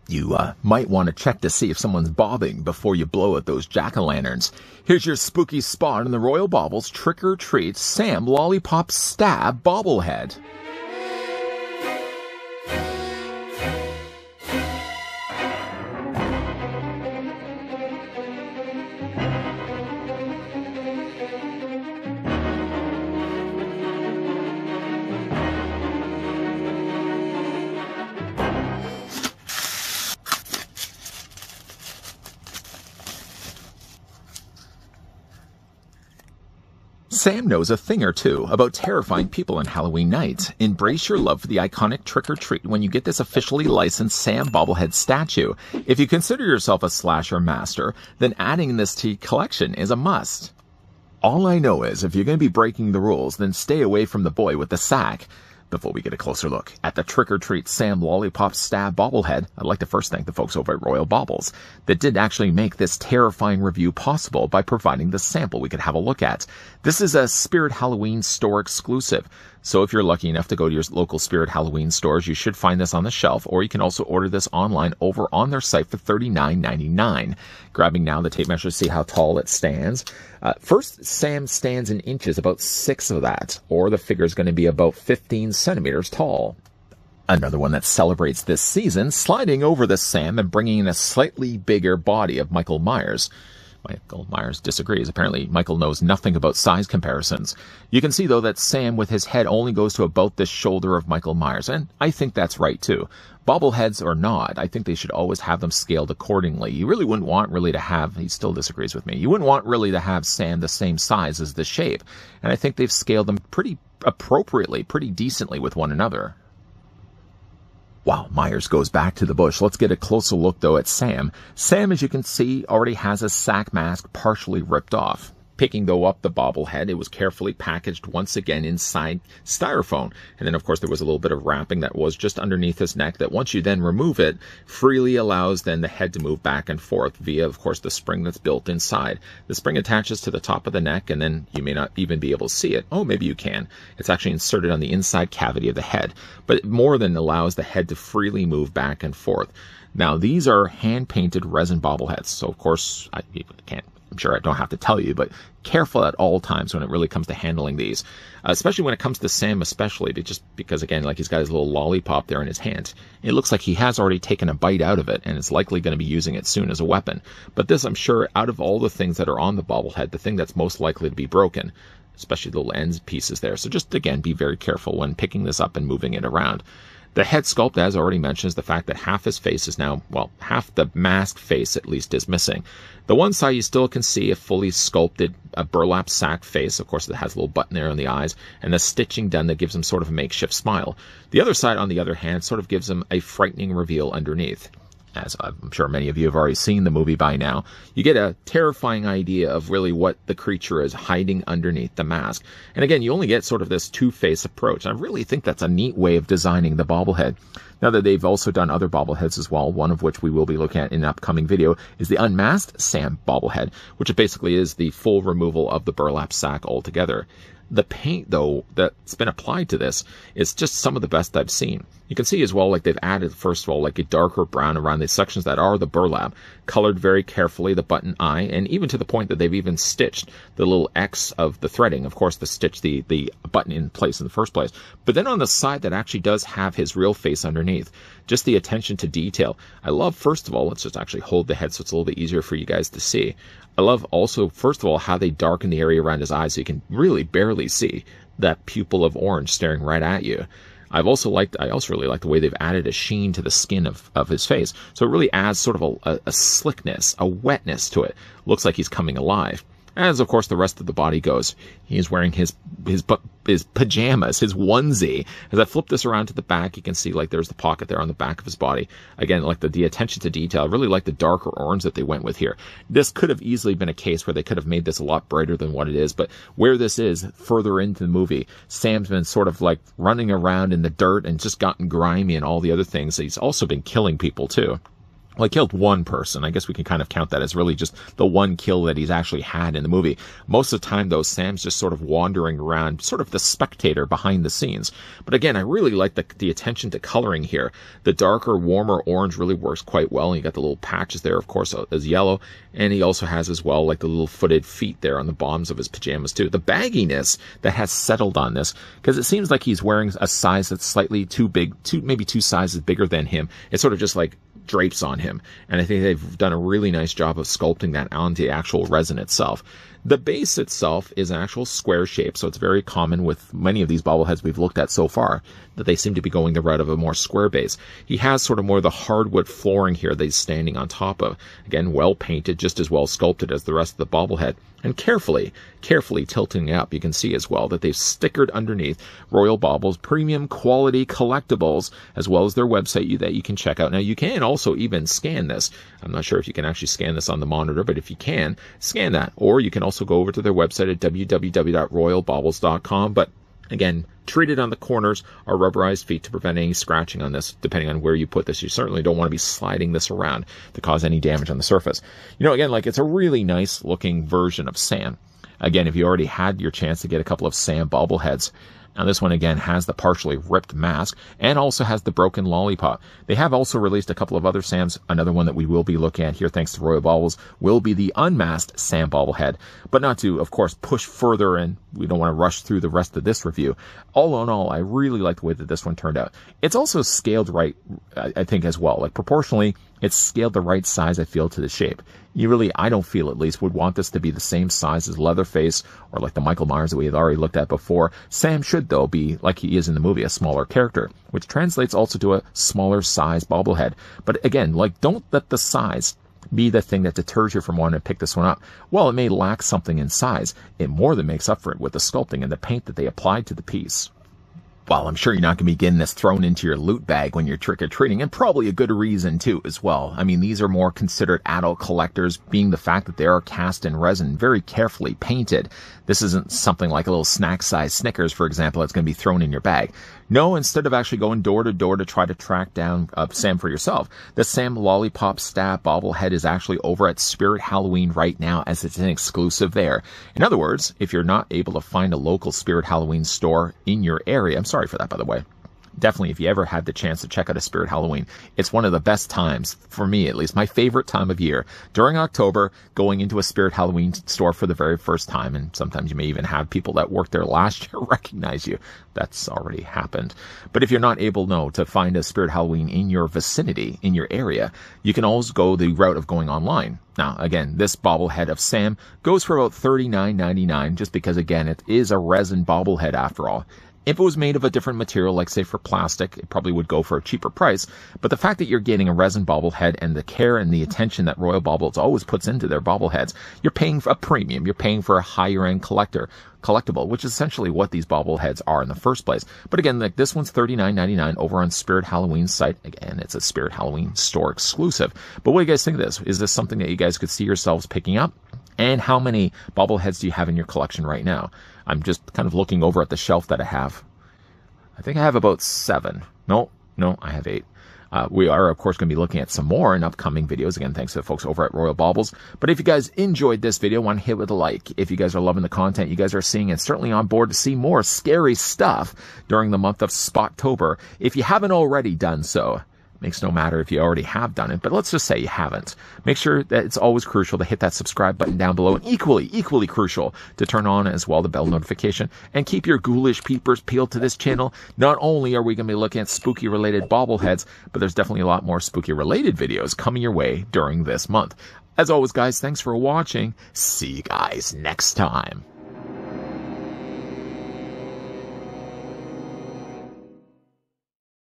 You might want to check to see if someone's bobbing before you blow out those jack-o'-lanterns. Here's your spooky spot in the Royal Bobbles Trick or Treat Sam Lollipop Stab Bobblehead. Sam knows a thing or two about terrifying people on Halloween night. Embrace your love for the iconic trick-or-treat when you get this officially licensed Sam Bobblehead statue. If you consider yourself a slasher master, then adding this to your collection is a must. All I know is if you're going to be breaking the rules, then stay away from the boy with the sack. Before we get a closer look at the trick-or-treat Sam Lollipop Stab Bobblehead, I'd like to first thank the folks over at Royal Bobbles that did actually make this terrifying review possible by providing the sample we could have a look at. This is a Spirit Halloween store exclusive, so if you're lucky enough to go to your local Spirit Halloween stores, you should find this on the shelf, or you can also order this online over on their site for $39.99. Grabbing now the tape measure to see how tall it stands. First, Sam stands in inches, about 6 of that, or the figure is going to be about 15 centimeters tall. Another one that celebrates this season, sliding over the Sam and bringing in a slightly bigger body of Michael Myers. Michael Myers disagrees. Apparently, Michael knows nothing about size comparisons. You can see, though, that Sam with his head only goes to about the shoulder of Michael Myers, and I think that's right, too. Bobbleheads or not, I think they should always have them scaled accordingly. You really wouldn't want really to have, he still disagrees with me, you wouldn't want really to have Sam the same size as the shape, and I think they've scaled them pretty appropriately, pretty decently with one another. While Myers goes back to the bush, let's get a closer look, though, at Sam. Sam, as you can see, already has a sack mask partially ripped off. Picking, though, up the bobblehead, it was carefully packaged once again inside styrofoam. And then, of course, there was a little bit of wrapping that was just underneath his neck that once you then remove it, freely allows then the head to move back and forth via, of course, the spring that's built inside. The spring attaches to the top of the neck, and then you may not even be able to see it. Oh, maybe you can. It's actually inserted on the inside cavity of the head, but it more than allows the head to freely move back and forth. Now, these are hand-painted resin bobbleheads, so, of course, I'm sure I don't have to tell you, but careful at all times when it really comes to handling these, especially when it comes to Sam, especially just because, again, like he's got his little lollipop there in his hand. It looks like he has already taken a bite out of it and is likely going to be using it soon as a weapon. But this, I'm sure, out of all the things that are on the bobblehead, the thing that's most likely to be broken, especially the little ends pieces there. So just, again, be very careful when picking this up and moving it around. The head sculpt, as already mentioned, is the fact that half his face is now, well, half the masked face at least is missing. The one side you still can see a fully sculpted burlap sack face. Of course, it has a little button there on the eyes, and the stitching done that gives him sort of a makeshift smile. The other side, on the other hand, sort of gives him a frightening reveal underneath. As I'm sure many of you have already seen the movie by now, you get a terrifying idea of really what the creature is hiding underneath the mask. And again, you only get sort of this two-face approach. I really think that's a neat way of designing the bobblehead. Now that they've also done other bobbleheads as well, one of which we will be looking at in an upcoming video is the Unmasked Sam bobblehead, which basically is the full removal of the burlap sack altogether. The paint, though, that's been applied to this is just some of the best I've seen. You can see as well, like they've added, first of all, like a darker brown around the sections that are the burlap, colored very carefully the button eye, and even to the point that they've even stitched the little X of the threading, of course, to stitch the button in place in the first place. But then on the side that actually does have his real face underneath, just the attention to detail. I love, first of all, let's just actually hold the head so it's a little bit easier for you guys to see. I love also, first of all, how they darken the area around his eyes so you can really barely see that pupil of orange staring right at you. I also really like the way they've added a sheen to the skin of his face. So it really adds sort of a slickness, a wetness to it. Looks like he's coming alive. As, of course, the rest of the body goes. He's wearing his pajamas, his onesie. As I flip this around to the back, you can see, like, there's the pocket there on the back of his body. Again, like the attention to detail. I really like the darker orange that they went with here. This could have easily been a case where they could have made this a lot brighter than what it is, but where this is, further into the movie, Sam's been sort of, like, running around in the dirt and just gotten grimy and all the other things. He's also been killing people, too. Well, he killed one person. I guess we can kind of count that as really just the one kill that he's actually had in the movie. Most of the time, though, Sam's just sort of wandering around, sort of the spectator behind the scenes. But again, I really like the attention to coloring here. The darker, warmer orange really works quite well. And you got the little patches there, of course, as yellow. And he also has as well, like the little footed feet there on the bottoms of his pajamas, too. The bagginess that has settled on this, because it seems like he's wearing a size that's slightly too big, maybe 2 sizes bigger than him. It's sort of just like drapes on him, and I think they've done a really nice job of sculpting that onto the actual resin itself. The base itself is an actual square shape, so it's very common with many of these bobbleheads we've looked at so far that they seem to be going the route of a more square base. He has sort of more of the hardwood flooring here that he's standing on top of. Again, well painted, just as well sculpted as the rest of the bobblehead, and carefully tilting up. You can see as well that they've stickered underneath Royal Bobbles premium quality collectibles, as well as their website that you can check out. Now, you can also even scan this. I'm not sure if you can actually scan this on the monitor, but if you can, scan that. Or you can also go over to their website at www.royalbobbles.com. But again, treated on the corners are rubberized feet to prevent any scratching on this, depending on where you put this. You certainly don't want to be sliding this around to cause any damage on the surface. You know, again, like it's a really nice looking version of Sam. Again, if you already had your chance to get a couple of Sam bobbleheads, now this one again has the partially ripped mask and also has the broken lollipop. They have also released a couple of other Sams. Another one that we will be looking at here, thanks to Royal Bobbles, will be the unmasked Sam bobblehead. But not to, of course, push further, and we don't want to rush through the rest of this review. All in all, I really like the way that this one turned out. It's also scaled right, I think, as well. Like proportionally, it's scaled the right size, I feel, to the shape. You really, I don't feel at least, would want this to be the same size as Leatherface or like the Michael Myers that we had already looked at before. Sam should, though, be, like he is in the movie, a smaller character, which translates also to a smaller size bobblehead. But again, like, don't let the size be the thing that deters you from wanting to pick this one up. While it may lack something in size, it more than makes up for it with the sculpting and the paint that they applied to the piece. Well, I'm sure you're not going to be getting this thrown into your loot bag when you're trick-or-treating, and probably a good reason, too, as well. I mean, these are more considered adult collectors, being the fact that they are cast in resin, very carefully painted. This isn't something like a little snack-sized Snickers, for example, that's going to be thrown in your bag. No, instead of actually going door to door to try to track down Sam for yourself, the Sam Lollipop Stab bobblehead is actually over at Spirit Halloween right now, as it's an exclusive there. In other words, if you're not able to find a local Spirit Halloween store in your area, I'm sorry for that, by the way. Definitely, if you ever had the chance to check out a Spirit Halloween, it's one of the best times, for me at least, my favorite time of year. During October, going into a Spirit Halloween store for the very first time, and sometimes you may even have people that worked there last year recognize you. That's already happened. But if you're not able, to find a Spirit Halloween in your vicinity, in your area, you can always go the route of going online. Now, again, this bobblehead of Sam goes for about $39.99, just because, again, it is a resin bobblehead after all. If it was made of a different material, like say for plastic, it probably would go for a cheaper price. But the fact that you're getting a resin bobblehead and the care and the attention that Royal Bobbles always puts into their bobbleheads, you're paying for a premium. You're paying for a higher end collectible, which is essentially what these bobbleheads are in the first place. But again, like this one's $39.99 over on Spirit Halloween's site. Again, it's a Spirit Halloween store exclusive. But what do you guys think of this? Is this something that you guys could see yourselves picking up? And how many bobbleheads do you have in your collection right now? I'm just kind of looking over at the shelf that I have. I think I have about 7. No, I have 8. We are, of course, going to be looking at some more in upcoming videos. Again, thanks to the folks over at Royal Bobbles. But if you guys enjoyed this video, want to hit with a like. If you guys are loving the content you guys are seeing and certainly on board to see more scary stuff during the month of Spottober, if you haven't already done so, makes no matter if you already have done it, but let's just say you haven't. Make sure that it's always crucial to hit that subscribe button down below, and equally crucial to turn on as well the bell notification and keep your ghoulish peepers peeled to this channel. Not only are we going to be looking at spooky related bobbleheads, but there's definitely a lot more spooky related videos coming your way during this month. As always, guys, thanks for watching. See you guys next time.